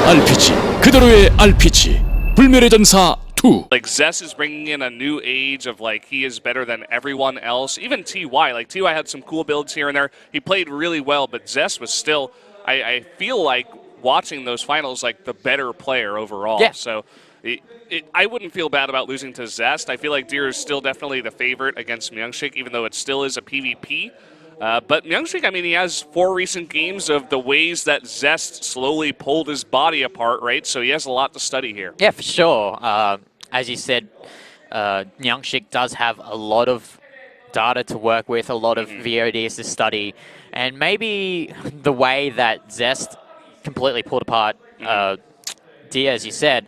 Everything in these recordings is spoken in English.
RPG 그대로의 RPG 불멸의 전사 2. Like Zest is bringing in a new age of like he is better than everyone else. Even TY, like TY had some cool builds here and there. He played really well, but Zest was still, I feel like watching those finals like the better player overall. Yeah. So I wouldn't feel bad about losing to Zest. I feel like Deer is still definitely the favorite against MyuNgSiK, even though it still is a PvP. But MyuNgSiK, I mean, he has 4 recent games of the ways that Zest slowly pulled his body apart, right? So he has a lot to study here. Yeah, for sure. As you said, MyuNgSiK does have a lot of data to work with, a lot of VODs to study, and maybe the way that Zest completely pulled apart Dia, as you said,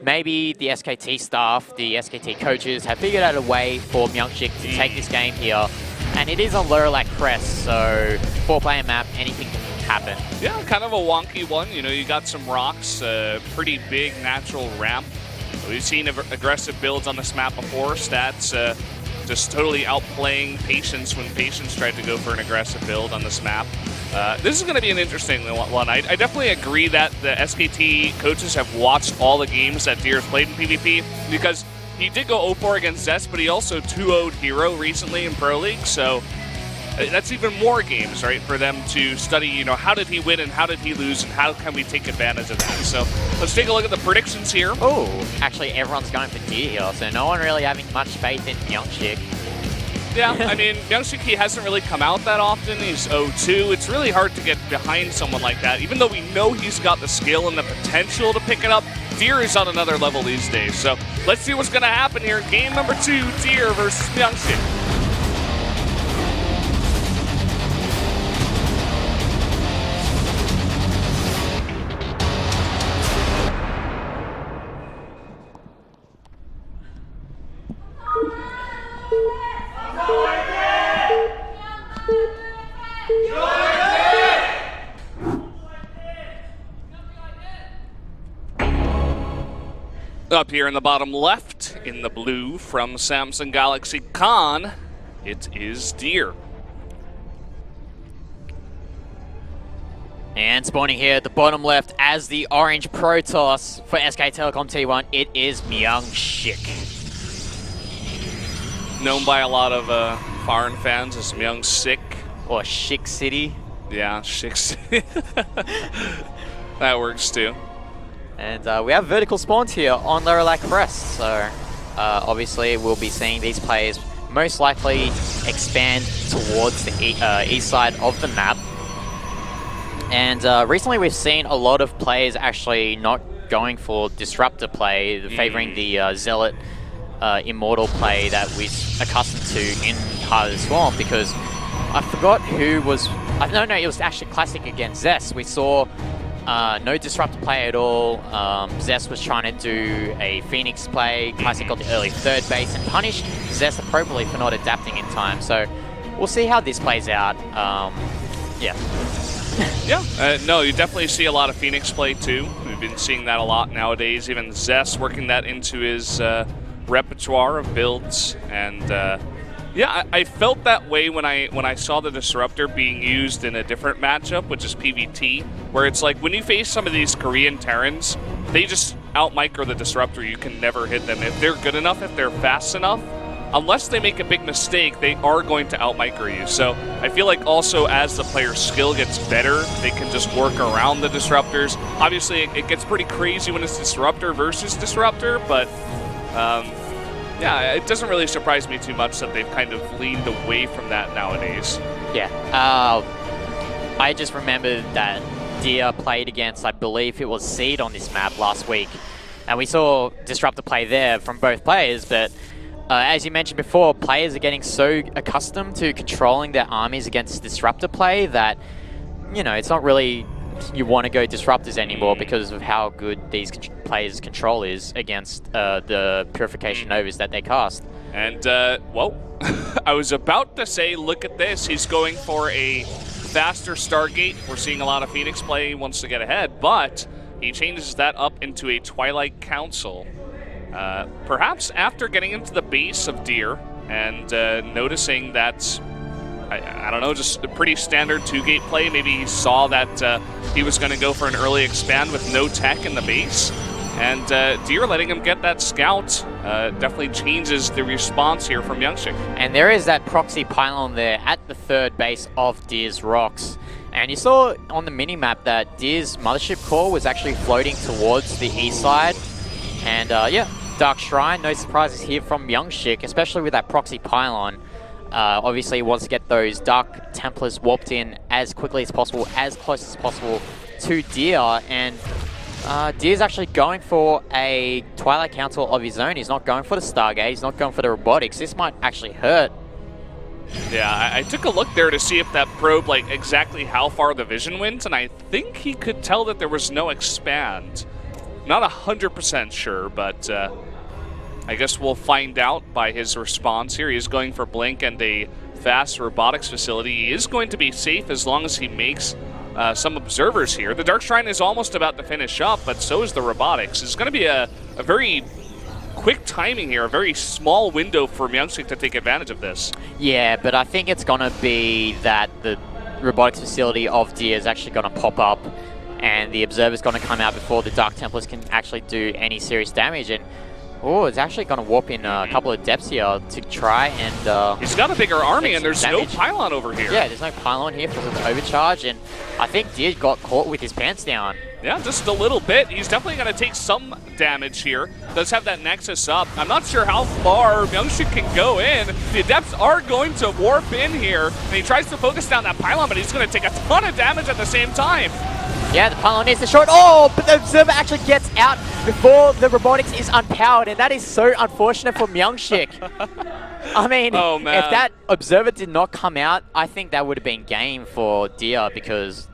maybe the SKT staff, the SKT coaches have figured out a way for MyuNgSiK to take this game here. And it is on Lurelak Crest, so 4-player map, anything can happen. Yeah, kind of a wonky one. You know, you got some rocks, pretty big natural ramp. We've seen aggressive builds on this map before. Stats just totally outplaying Patience when Patience tried to go for an aggressive build on this map. This is going to be an interesting one. I definitely agree that the SKT coaches have watched all the games that Deer has played in PvP, because he did go 0-4 against Zest, but he also 2-0'd Hero recently in Pro League, so that's even more games, right, for them to study, you know, how did he win and how did he lose and how can we take advantage of that. So let's take a look at the predictions here. Oh, actually everyone's going for Deer here, so no one really having much faith in MyuNgSiK. Yeah, I mean, MyuNgSiK, he hasn't really come out that often. He's 0-2. It's really hard to get behind someone like that, even though we know he's got the skill and the potential to pick it up. Deer is on another level these days. So let's see what's going to happen here. Game number 2, Deer versus MyuNgSiK. Up here in the bottom left, in the blue from Samsung Galaxy Con, it is Deer. And spawning here at the bottom left as the orange Protoss for SK Telecom T1, it is MyuNgSiK. Known by a lot of foreign fans as MyuNgSiK. Or Shik City. Yeah, Shik City. That works too. And we have vertical spawns here on Lurelak Crest, so obviously we'll be seeing these players most likely expand towards the east side of the map. And recently we've seen a lot of players actually not going for disruptor play, favoring the Zealot Immortal play that we're accustomed to in Heart of the Swarm, because I forgot who was... No, it was actually Classic against Zest. We saw no disruptor play at all. Zest was trying to do a Phoenix play. Classic got the early third base and punished Zest appropriately for not adapting in time. So we'll see how this plays out. Yeah. Yeah, no, you definitely see a lot of Phoenix play too. We've been seeing that a lot nowadays. Even Zest working that into his repertoire of builds. And yeah, I felt that way when I saw the Disruptor being used in a different matchup, which is PVT, where it's like when you face some of these Korean Terrans, they just out-micro the Disruptor. You can never hit them. If they're good enough, if they're fast enough, unless they make a big mistake, they are going to out-micro you. So I feel like also as the player's skill gets better, they can just work around the Disruptors. Obviously, it gets pretty crazy when it's Disruptor versus Disruptor, but yeah, it doesn't really surprise me too much that they've kind of leaned away from that nowadays. Yeah. I just remembered that Dia played against, I believe it was Seed on this map last week. And we saw Disruptor play there from both players, but as you mentioned before, players are getting so accustomed to controlling their armies against Disruptor play that, you know, it's not really you want to go Disruptors anymore because of how good these players' control is against the Purification Novas that they cast. And, well, I was about to say, look at this. He's going for a faster Stargate. We're seeing a lot of Phoenix play. He wants to get ahead, but he changes that up into a Twilight Council. Perhaps after getting into the base of Deer and noticing that I don't know, just a pretty standard 2-gate play. Maybe he saw that he was going to go for an early expand with no tech in the base. And Deer letting him get that scout definitely changes the response here from MyuNgSiK. And there is that proxy pylon there at the third base of Deer's rocks. And you saw on the mini-map that Deer's mothership core was actually floating towards the east side. And yeah, Dark Shrine, no surprises here from MyuNgSiK, especially with that proxy pylon. Obviously, he wants to get those Dark Templars warped in as quickly as possible, as close as possible to Deer. And Deer's actually going for a Twilight Council of his own. He's not going for the Stargate. He's not going for the robotics. This might actually hurt. Yeah, I took a look there to see if that probe, like, exactly how far the vision went, and I think he could tell that there was no expand. Not 100% sure, but I guess we'll find out by his response here. He's going for Blink and a fast robotics facility. He is going to be safe as long as he makes some observers here. The Dark Shrine is almost about to finish up, but so is the robotics. It's going to be a very quick timing here, a very small window for MyuNgSiK to take advantage of this. Yeah, but I think it's going to be that the robotics facility of Deer is actually going to pop up and the observer's going to come out before the Dark Templars can actually do any serious damage. And oh, it's actually going to warp in a couple of depths here to try and... he's got a bigger army and there's damage. no pylon over here. Yeah, there's no pylon here for the overcharge, and I think Deer got caught with his pants down. Yeah, just a little bit. He's definitely going to take some damage here. Does have that Nexus up. I'm not sure how far MyuNgSiK can go in. The Adepts are going to warp in here, and he tries to focus down that pylon, but he's going to take a ton of damage at the same time. Yeah, the pylon is the short. Oh, but the observer actually gets out before the robotics is unpowered, and that is so unfortunate for MyuNgSiK. I mean, if that observer did not come out, I think that would have been game for Deer, because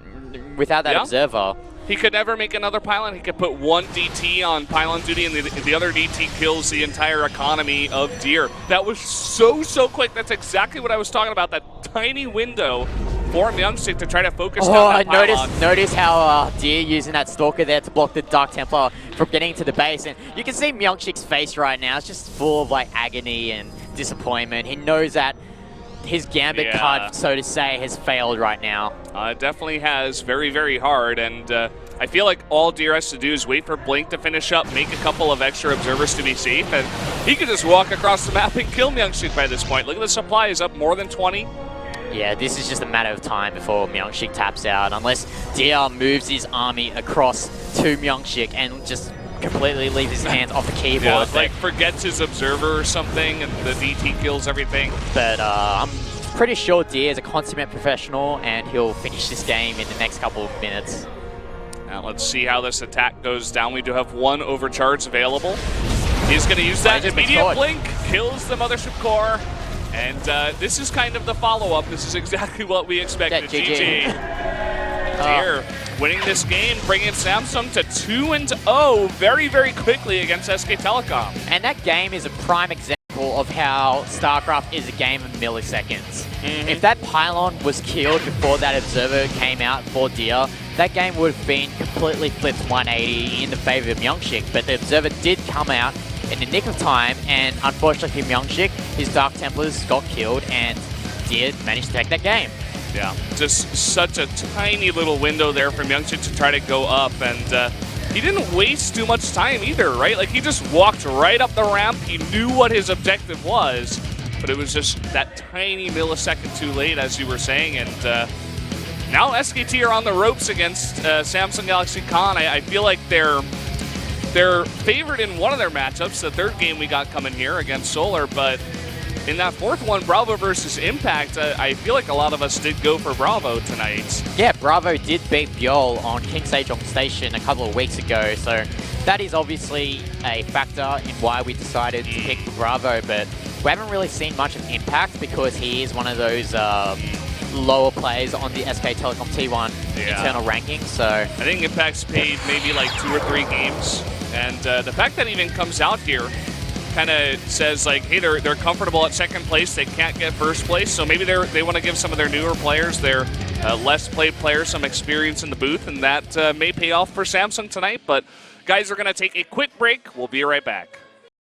without that observer... He could never make another pylon. He could put one DT on pylon duty, and the other DT kills the entire economy of Deer. That was so quick. That's exactly what I was talking about, that tiny window for MyuNgSiK to try to focus down that pylon. Notice how Deer using that Stalker there to block the Dark Templar from getting to the base. And you can see MyuNgSiK's face right now. It's just full of like agony and disappointment. He knows that his gambit card, so to say, has failed right now. It definitely has, very hard, and I feel like all Deer has to do is wait for Blink to finish up, make a couple of extra observers to be safe, and he could just walk across the map and kill MyuNgSiK by this point. Look at the supply is up more than 20. Yeah, this is just a matter of time before MyuNgSiK taps out, unless Deer moves his army across to MyuNgSiK and just completely leaves his hands off the keyboard. Yeah, like forgets his observer or something, and the DT kills everything. But I'm pretty sure Deer is a consummate professional, and he'll finish this game in the next couple of minutes. Now let's see how this attack goes down. We do have one overcharge available. He's going to use that immediate blink, kills the mothership core, and this is kind of the follow-up. This is exactly what we expected. Yeah, Deer winning this game, bringing Samsung to 2-0 very quickly against SK Telecom. And that game is a prime example of how Starcraft is a game of milliseconds. If that pylon was killed before that observer came out for Deer, that game would have been completely flipped 180 in the favor of MyuNgSiK, but the observer did come out in the nick of time, and unfortunately for MyuNgSiK, his Dark Templars got killed, and Deer managed to take that game. Yeah, just such a tiny little window there for MyuNgSiK to try to go up, and he didn't waste too much time either, right? Like, he just walked right up the ramp. He knew what his objective was, but it was just that tiny millisecond too late, as you were saying, and now SKT are on the ropes against Samsung Galaxy Con. I feel like they're favored in one of their matchups, the third game we got coming here against Solar, but in that fourth one, Bravo versus Impact, I feel like a lot of us did go for Bravo tonight. Yeah, Bravo did beat Bjol on King Sejong Station a couple of weeks ago, so that is obviously a factor in why we decided to pick Bravo, but we haven't really seen much of Impact because he is one of those lower players on the SK Telecom T1 internal ranking, so... I think Impact's paid maybe like 2 or 3 games, and the fact that he even comes out here kind of says like, hey, they're comfortable at second place, they can't get first place, so maybe they want to give some of their newer players, their less played players, some experience in the booth, and that may pay off for Samsung tonight. But guys, we're going to take a quick break. We'll be right back.